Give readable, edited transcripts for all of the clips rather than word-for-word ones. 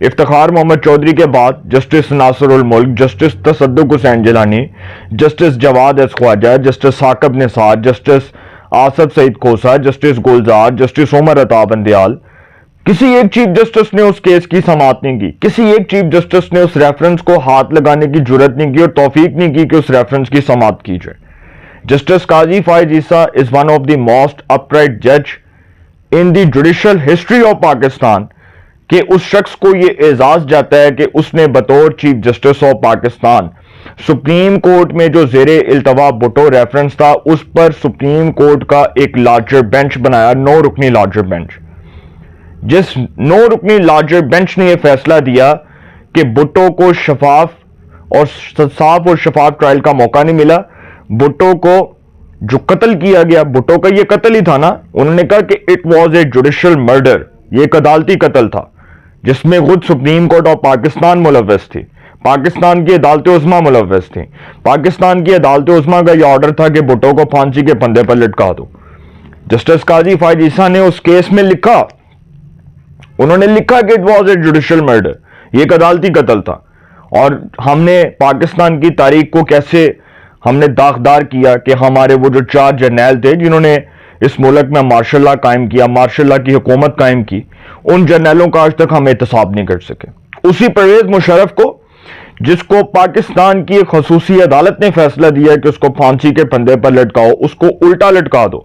افتخار محمد چودھری کے بعد جسٹس ناصر الملک، جسٹس تصدق حسین جیلانی، جسٹس جواد ایس خواجہ، جسٹس ثاقب نثار، جسٹس آصف سعید کھوسہ، جسٹس گلزار، جسٹس عمر عطا بندیال، کسی ایک چیف جسٹس نے اس کیس کی سماعت نہیں کی، کسی ایک چیف جسٹس نے اس ریفرنس کو ہاتھ لگانے کی جرت نہیں کی اور توفیق نہیں کی کہ اس ریفرنس کی سماعت کی جائے۔ Justice Qazi Faez Isa is one of the most upright judge in the judicial history of Pakistan کہ اس شخص کو یہ اعزاز جاتا ہے کہ اس نے بطور chief justice of Pakistan supreme court میں جو زیر التوا بھٹو ریفرنس تھا اس پر سپریم کورٹ کا ایک لارجر بینچ بنایا، 9 رکنی لارجر بینچ۔ جس 9 رکنی لارجر بینچ نے یہ فیصلہ دیا کہ بھٹو کو صاف اور شفاف ٹرائل کا موقع نہیں ملا، بھٹو کو جو قتل کیا گیا، بھٹو کا یہ قتل ہی تھا نا، انہوں نے کہا کہ it was a judicial murder, یہ ایک عدالتی قتل تھا جس میں خود سپریم کورٹ آف پاکستان ملوث تھی، پاکستان کی عدالت عظمیٰ ملوث تھی۔ پاکستان کی عدالت عظمیٰ کا یہ آرڈر تھا کہ بھٹو کو پھانسی کے پھندے پر لٹکا دو۔ جسٹس قاضی فائز عیسیٰ نے اس کیس میں لکھا، انہوں نے لکھا کہ it was a judicial murder, یہ ایک عدالتی قتل تھا، اور ہم نے پاکستان کی تاریخ کو کیسے ہم نے داغدار کیا کہ ہمارے وہ جو 4 جرنیل تھے جنہوں نے اس ملک میں مارشل لا قائم کیا، مارشل لا کی حکومت قائم کی، ان جرنیلوں کا آج تک ہم احتساب نہیں کر سکے۔ اسی پرویز مشرف کو، جس کو پاکستان کی ایک خصوصی عدالت نے فیصلہ دیا کہ اس کو پھانسی کے پھندے پر لٹکاؤ، اس کو الٹا لٹکا دو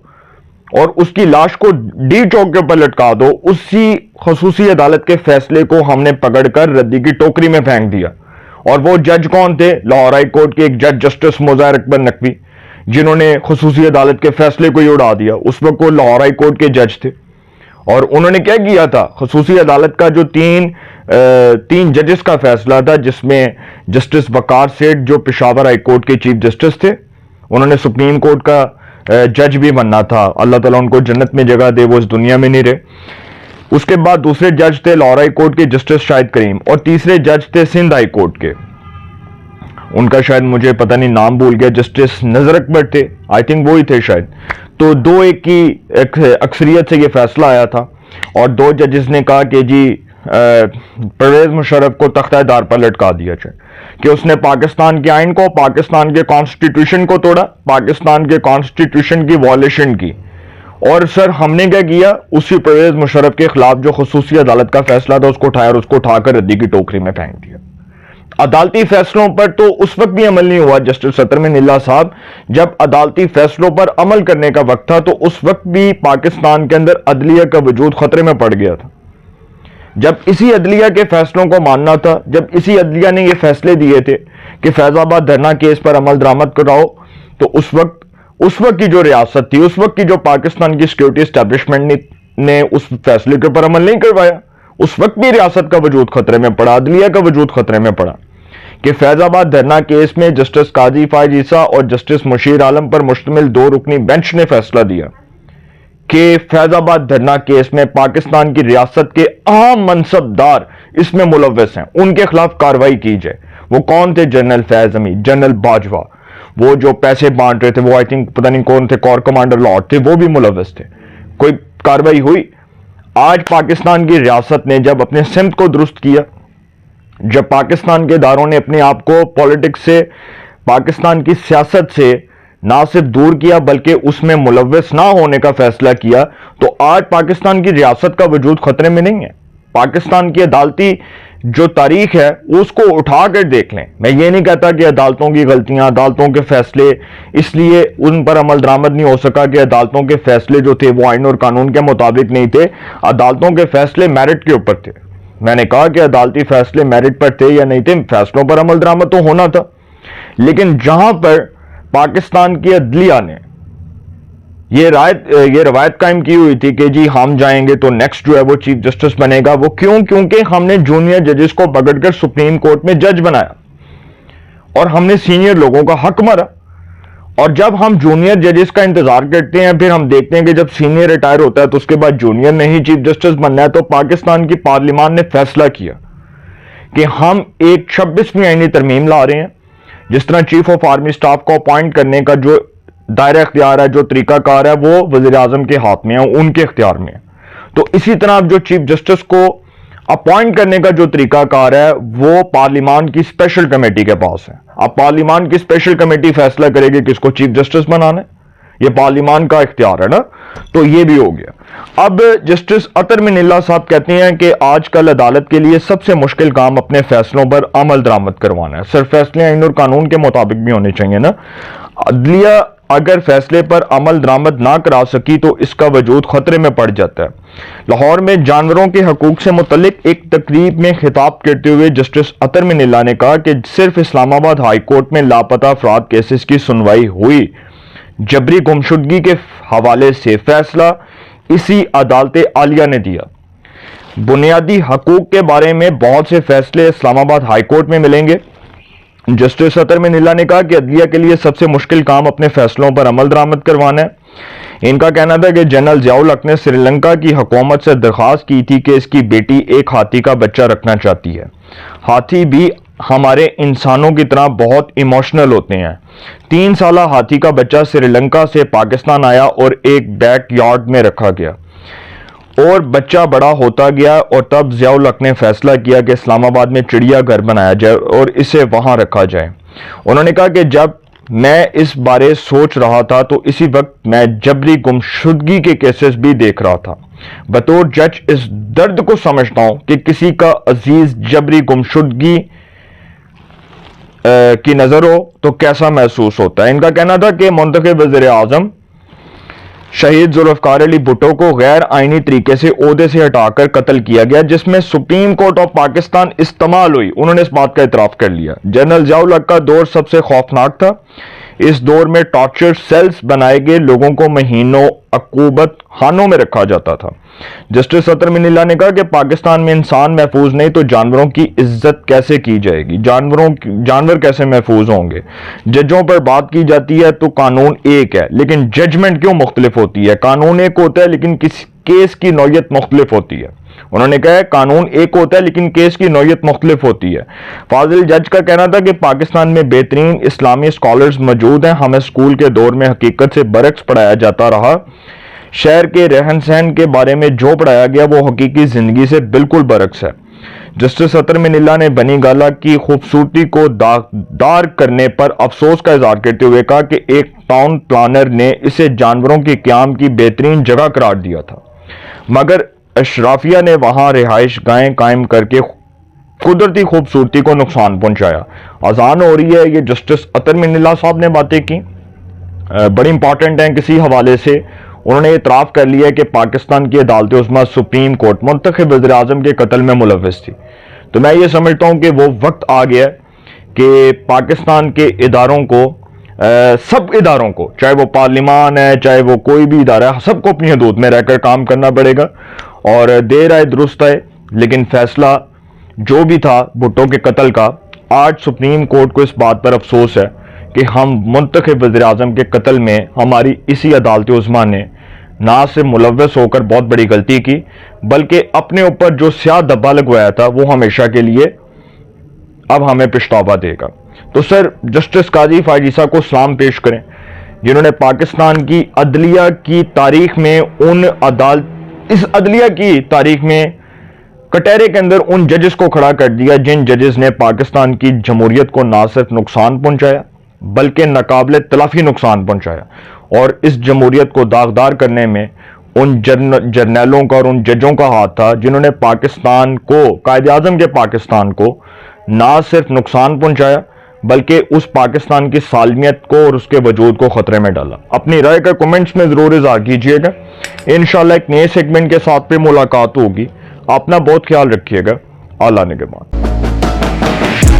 اور اس کی لاش کو ڈی چوک کے اوپر لٹکا دو، اسی خصوصی عدالت کے فیصلے کو ہم نے پکڑ کر ردی کی ٹوکری میں پھینک دیا۔ اور وہ جج کون تھے؟ لاہور ہائی کورٹ کے ایک جج جسٹس مظاہر اکبر نقوی، جنہوں نے خصوصی عدالت کے فیصلے کو ہی اڑا دیا۔ اس وقت وہ لاہور ہائی کورٹ کے جج تھے، اور انہوں نے کیا کیا تھا؟ خصوصی عدالت کا جو تین ججز کا فیصلہ تھا، جس میں جسٹس وقار سیٹھ جو پشاور ہائی کورٹ کے چیف جسٹس تھے، انہوں نے سپریم کورٹ کا جج بھی بننا تھا، اللہ تعالیٰ ان کو جنت میں جگہ دے، وہ اس دنیا میں نہیں رہے۔ اس کے بعد دوسرے جج تھے لاہور ہائی کورٹ کے جسٹس شاہد کریم، اور تیسرے جج تھے سندھ ہائی کورٹ کے، ان کا شاید مجھے پتہ نہیں نام بھول گیا، جسٹس نظر اکبر تھے، آئی تھنک وہی تھے شاید۔ تو 2-1 کی اکثریت سے یہ فیصلہ آیا تھا، اور 2 ججز نے کہا کہ جی پرویز مشرف کو تختہ دار پر لٹکا دیا جائے کہ اس نے پاکستان کے آئین کو، پاکستان کے کانسٹیٹیوشن کو توڑا، پاکستان کے کانسٹیٹیوشن کی وائلیشن کی۔ اور سر ہم نے کیا کیا؟ اسی پرویز مشرف کے خلاف جو خصوصی عدالت کا فیصلہ تھا اس کو اٹھایا اور اس کو اٹھا کر ردی کی ٹوکری میں پھینک دیا۔ عدالتی فیصلوں پر تو اس وقت بھی عمل نہیں ہوا جسٹس ستر نلا صاحب، جب عدالتی فیصلوں پر عمل کرنے کا وقت تھا تو اس وقت بھی پاکستان کے اندر عدلیہ کا وجود خطرے میں پڑ گیا تھا۔ جب اسی عدلیہ کے فیصلوں کو ماننا تھا، جب اسی عدلیہ نے یہ فیصلے دیے تھے کہ فیض آباد دھرنا کیس پر عمل درآمد کراؤ، تو اس وقت کی جو ریاست تھی، اس وقت کی جو پاکستان کی سیکیورٹی اسٹیبلشمنٹ نے اس فیصلے کے اوپر عمل نہیں کروایا۔ اس وقت بھی ریاست کا وجود خطرے میں پڑا، عدلیہ کا وجود خطرے میں پڑا کہ فیض آباد دھرنا کیس میں جسٹس قاضی فائز عیسیٰ اور جسٹس مشیر عالم پر مشتمل 2 رکنی بینچ نے فیصلہ دیا کہ فیض آباد دھرنا کیس میں پاکستان کی ریاست کے اہم منصبدار اس میں ملوث ہیں، ان کے خلاف کارروائی کی جائے۔ وہ کون تھے؟ جنرل فیض امی، جنرل باجوہ، وہ جو پیسے بانٹ رہے تھے، وہ آئی تھنک پتہ نہیں کون تھے، کور کمانڈر لاٹ تھے، وہ بھی ملوث تھے۔ کوئی کارروائی ہوئی؟ آج پاکستان کی ریاست نے جب اپنے سمت کو درست کیا، جب پاکستان کے اداروں نے اپنے آپ کو پولیٹکس سے، پاکستان کی سیاست سے نہ صرف دور کیا بلکہ اس میں ملوث نہ ہونے کا فیصلہ کیا، تو آج پاکستان کی ریاست کا وجود خطرے میں نہیں ہے۔ پاکستان کی عدالتی جو تاریخ ہے اس کو اٹھا کر دیکھ لیں۔ میں یہ نہیں کہتا کہ عدالتوں کی غلطیاں، عدالتوں کے فیصلے اس لیے ان پر عمل درآمد نہیں ہو سکا کہ عدالتوں کے فیصلے جو تھے وہ آئین اور قانون کے مطابق نہیں تھے، عدالتوں کے فیصلے میرٹ کے اوپر تھے۔ میں نے کہا کہ عدالتی فیصلے میرٹ پر تھے یا نہیں تھے، فیصلوں پر عمل درآمد تو ہونا تھا۔ لیکن جہاں پر پاکستان کی عدلیہ نے یہ روایت قائم کی ہوئی تھی کہ جی ہم جائیں گے تو نیکسٹ جو ہے وہ چیف جسٹس بنے گا، وہ کیونکہ ہم نے جونیئر ججز کو پکڑ کر سپریم کورٹ میں جج بنایا اور ہم نے سینئر لوگوں کا حق مارا۔ اور جب ہم جونیئر ججز کا انتظار کرتے ہیں، پھر ہم دیکھتے ہیں کہ جب سینئر ریٹائر ہوتا ہے تو اس کے بعد جونیئر نے ہی چیف جسٹس بننا ہے، تو پاکستان کی پارلیمان نے فیصلہ کیا کہ ہم ایک 26ویں آئینی ترمیم لا رہے ہیں۔ جس طرح چیف آف آرمی سٹاف کو اپوائنٹ کرنے کا جو دائرہ اختیار ہے، جو طریقہ کار ہے، وہ وزیر اعظم کے ہاتھ میں ہے، ان کے اختیار میں ہے، تو اسی طرح اب جو چیف جسٹس کو اپوائنٹ کرنے کا جو طریقہ کار ہے وہ پارلیمان کی اسپیشل کمیٹی کے پاس ہے. اب پارلیمان کی اسپیشل کمیٹی فیصلہ کرے گی کس کو چیف جسٹس بنانا ہے, یہ پارلیمان کا اختیار ہے نا, تو یہ بھی ہو گیا. اب جسٹس اطہر من اللہ صاحب کہتے ہیں کہ آج کل عدالت کے لیے سب سے مشکل کام اپنے فیصلوں پر عمل درآمد کروانا ہے. صرف فیصلے آئین اور قانون کے مطابق بھی ہونے چاہیے نا. عدلیہ اگر فیصلے پر عمل درآمد نہ کرا سکی تو اس کا وجود خطرے میں پڑ جاتا ہے. لاہور میں جانوروں کے حقوق سے متعلق ایک تقریب میں خطاب کرتے ہوئے جسٹس اطہر من اللہ نے کہا کہ صرف اسلام آباد ہائی کورٹ میں لاپتہ افراد کیسز کی سنوائی ہوئی. جبری گمشدگی کے حوالے سے فیصلہ اسی عدالت عالیہ نے دیا. بنیادی حقوق کے بارے میں بہت سے فیصلے اسلام آباد ہائی کورٹ میں ملیں گے. جسٹس اطہر من اللہ نے کہا کہ عدلیہ کے لیے سب سے مشکل کام اپنے فیصلوں پر عمل درآمد کروانا ہے. ان کا کہنا تھا کہ جنرل ضیاء الحق نے سری لنکا کی حکومت سے درخواست کی تھی کہ اس کی بیٹی ایک ہاتھی کا بچہ رکھنا چاہتی ہے. ہاتھی بھی ہمارے انسانوں کی طرح بہت ایموشنل ہوتے ہیں. 3 سالہ ہاتھی کا بچہ سری لنکا سے پاکستان آیا اور ایک بیک یارڈ میں رکھا گیا اور بچہ بڑا ہوتا گیا, اور تب ضیاء الحق نے فیصلہ کیا کہ اسلام آباد میں چڑیا گھر بنایا جائے اور اسے وہاں رکھا جائے. انہوں نے کہا کہ جب میں اس بارے سوچ رہا تھا تو اسی وقت میں جبری گمشدگی کے کیسز بھی دیکھ رہا تھا. بطور جج اس درد کو سمجھتا ہوں کہ کسی کا عزیز جبری گمشدگی کی نظر ہو تو کیسا محسوس ہوتا ہے. ان کا کہنا تھا کہ منتخب وزیر اعظم شہید ذوالفقار علی بھٹو کو غیر آئینی طریقے سے عہدے سے ہٹا کر قتل کیا گیا, جس میں سپریم کورٹ آف پاکستان استعمال ہوئی. انہوں نے اس بات کا اعتراف کر لیا. جنرل ضیاء الحق کا دور سب سے خوفناک تھا. اس دور میں ٹارچر سیلز بنائے گئے لوگوں کو مہینوں عقوبت خانوں میں رکھا جاتا تھا. جسٹس اطہر من اللہ نے کہا کہ پاکستان میں انسان محفوظ نہیں تو جانوروں کی عزت کیسے کی جائے گی, جانور کیسے محفوظ ہوں گے. ججوں پر بات کی جاتی ہے تو قانون ایک ہے لیکن ججمنٹ کیوں مختلف ہوتی ہے. قانون ایک ہوتا ہے لیکن کیس کی نوعیت مختلف ہوتی ہے. انہوں نے کہا قانون ایک ہوتا ہے لیکن کیس کی نوعیت مختلف ہوتی ہے. فاضل جج کا کہنا تھا کہ پاکستان میں بہترین اسلامی اسکالرز موجود ہیں. ہمیں اسکول کے دور میں حقیقت سے برعکس پڑھایا جاتا رہا. شہر کے رہن سہن کے بارے میں جو پڑھایا گیا وہ حقیقی زندگی سے بالکل برعکس ہے. جسٹس اطہر من اللہ نے بنی گالہ کی خوبصورتی کو داغدار کرنے پر افسوس کا اظہار کرتے ہوئے کہا کہ ایک ٹاؤن پلانر نے اسے جانوروں کے قیام کی بہترین جگہ قرار دیا تھا مگر اشرافیہ نے وہاں رہائش گاہیں قائم کر کے قدرتی خوبصورتی کو نقصان پہنچایا. اذان ہو رہی ہے. یہ جسٹس اطہر من اللہ صاحب نے باتیں کی, بڑی امپورٹنٹ ہیں. کسی حوالے سے انہوں نے اعتراف کر لیا کہ پاکستان کی عدالت عظمیٰ سپریم کورٹ منتخب وزیر اعظم کے قتل میں ملوث تھی. تو میں یہ سمجھتا ہوں کہ وہ وقت آ گیا کہ پاکستان کے اداروں کو, سب اداروں کو, چاہے وہ پارلیمان ہے چاہے وہ کوئی بھی ادارہ ہے, سب کو اپنی حدود میں رہ کر کام کرنا پڑے گا. اور دیر آئے درست آئے, لیکن فیصلہ جو بھی تھا بھٹو کے قتل کا, آج سپریم کورٹ کو اس بات پر افسوس ہے کہ ہم منتخب وزیر اعظم کے قتل میں ہماری اسی عدالت عظمیٰ نے نہ صرف ملوث ہو کر بہت بڑی غلطی کی بلکہ اپنے اوپر جو سیاہ دھبا لگوایا تھا وہ ہمیشہ کے لیے اب ہمیں پچھتاوا دے گا. تو سر جسٹس قاضی فائز عیسیٰ کو سلام پیش کریں جنہوں نے پاکستان کی عدلیہ کی تاریخ میں اس عدلیہ کی تاریخ میں کٹہرے کے اندر ان ججز کو کھڑا کر دیا جن ججز نے پاکستان کی جمہوریت کو نہ صرف نقصان پہنچایا بلکہ ناقابل تلافی نقصان پہنچایا. اور اس جمہوریت کو داغدار کرنے میں ان جرنیلوں کا اور ان ججوں کا ہاتھ تھا جنہوں نے پاکستان کو, قائد اعظم کے پاکستان کو نہ صرف نقصان پہنچایا بلکہ اس پاکستان کی سالمیت کو اور اس کے وجود کو خطرے میں ڈالا. اپنی رائے کا کمنٹس میں ضرور اظہار کیجیے گا. انشاءاللہ ایک نئے سیگمنٹ کے ساتھ پہ ملاقات ہوگی. اپنا بہت خیال رکھیے گا. اللہ نگہبان.